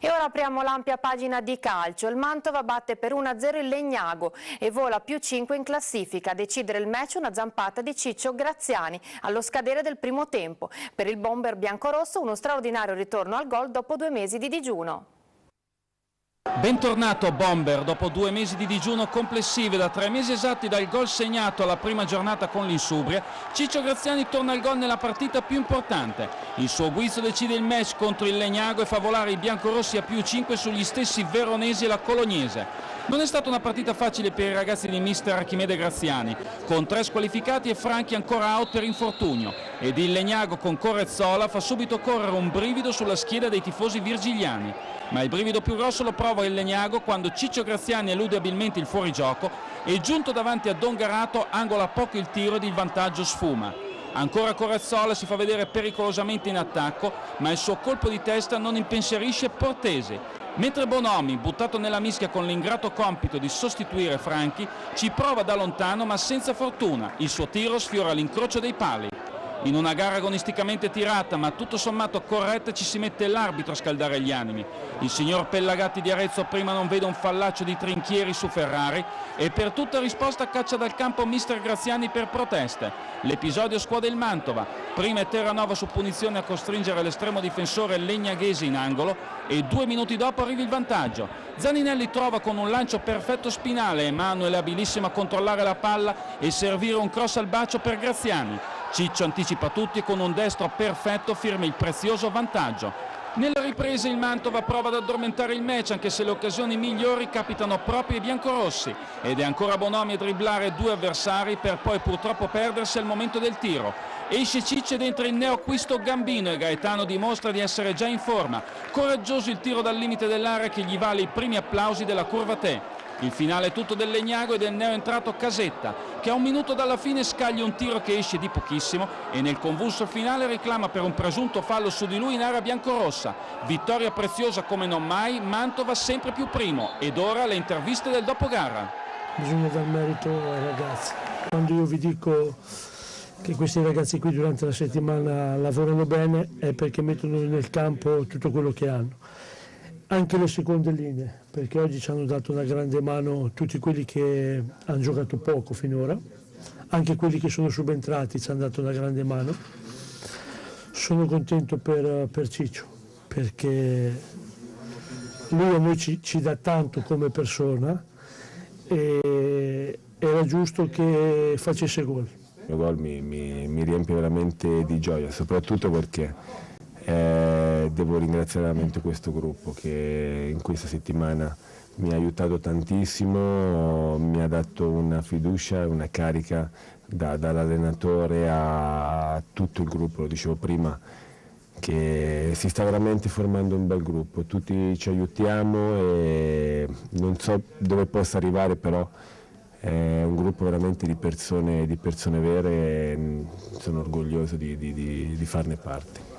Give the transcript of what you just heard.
E ora apriamo l'ampia pagina di calcio. Il Mantova batte per 1-0 il Legnago e vola più 5 in classifica. A decidere il match una zampata di Ciccio Graziani allo scadere del primo tempo. Per il bomber biancorosso uno straordinario ritorno al gol dopo 2 mesi di digiuno. Bentornato Bomber dopo 2 mesi di digiuno complessive, da 3 mesi esatti dal gol segnato alla prima giornata con l'Insubria. Ciccio Graziani torna al gol nella partita più importante. Il suo guizzo decide il match contro il Legnago e fa volare i biancorossi a più 5 sugli stessi veronesi e la Colognese. Non è stata una partita facile per i ragazzi di mister Archimede Graziani, con 3 squalificati e Franchi ancora out per infortunio, ed il Legnago con Correzzola fa subito correre un brivido sulla schiena dei tifosi virgiliani. Ma il brivido più grosso lo prova il Legnago quando Ciccio Graziani elude abilmente il fuorigioco e, giunto davanti a Don Garato, angola poco il tiro ed il vantaggio sfuma. Ancora Correzzola si fa vedere pericolosamente in attacco, ma il suo colpo di testa non impensierisce Portesi. Mentre Bonomi, buttato nella mischia con l'ingrato compito di sostituire Franchi, ci prova da lontano ma senza fortuna. Il suo tiro sfiora l'incrocio dei pali. In una gara agonisticamente tirata ma tutto sommato corretta ci si mette l'arbitro a scaldare gli animi. Il signor Pellagatti di Arezzo prima non vede un fallaccio di Trinchieri su Ferrari e per tutta risposta caccia dal campo mister Graziani per proteste. L'episodio scuote il Mantova, prima è Terranova su punizione a costringere l'estremo difensore Legnaghese in angolo e 2 minuti dopo arriva il vantaggio. Zaninelli trova con un lancio perfetto Spinale, Emanuele abilissimo a controllare la palla e servire un cross al bacio per Graziani. Ciccio anticipa tutti e con un destro perfetto firma il prezioso vantaggio. Nella ripresa il Mantova prova ad addormentare il match, anche se le occasioni migliori capitano proprio ai biancorossi, ed è ancora Bonomi a dribblare 2 avversari per poi purtroppo perdersi al momento del tiro. Esce Ciccio ed entra il neoacquisto Gambino e Gaetano dimostra di essere già in forma. Coraggioso il tiro dal limite dell'area che gli vale i primi applausi della curva Te. Il finale è tutto del Legnago e del neoentrato Casetta, che a 1 minuto dalla fine scaglia un tiro che esce di pochissimo e nel convulso finale reclama per un presunto fallo su di lui in area biancorossa. Vittoria preziosa come non mai, Mantova sempre più primo. Ed ora le interviste del dopogara. Bisogna dar merito ai ragazzi. Quando io vi dico che questi ragazzi qui durante la settimana lavorano bene è perché mettono nel campo tutto quello che hanno. Anche le seconde linee, perché oggi ci hanno dato una grande mano tutti quelli che hanno giocato poco finora, anche quelli che sono subentrati ci hanno dato una grande mano. Sono contento per Ciccio, perché lui a noi ci dà tanto come persona e era giusto che facesse gol. Il mio gol mi riempie veramente di gioia, soprattutto perché devo ringraziare veramente questo gruppo che in questa settimana mi ha aiutato tantissimo, mi ha dato una fiducia, una carica dall'allenatore a tutto il gruppo. Lo dicevo prima che si sta veramente formando un bel gruppo, tutti ci aiutiamo e non so dove possa arrivare, però è un gruppo veramente di persone vere e sono orgoglioso di farne parte.